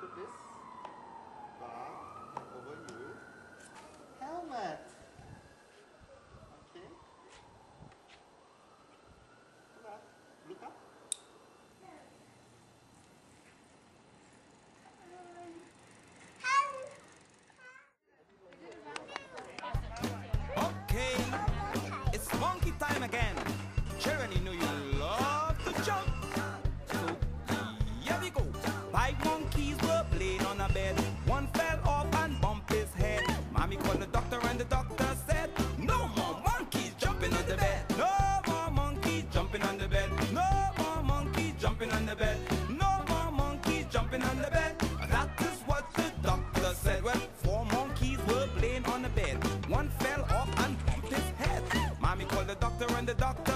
put this bar over you. Helmet. Okay. Come on. Look up. Okay, it's monkey time again. Children, you know you love to jump. So here we go. 5 monkeys were playing on a bed. One fell off and bumped his head. Mommy called the doctor and the doctor said, no more monkeys jumping on the bed. No more monkeys jumping on the bed. No more monkeys jumping on the bed. No more monkeys jumping on the bed. That is what the doctor said. Well, 4 monkeys were playing on the bed. One fell off and bumped his head. Mommy called the doctor and the doctor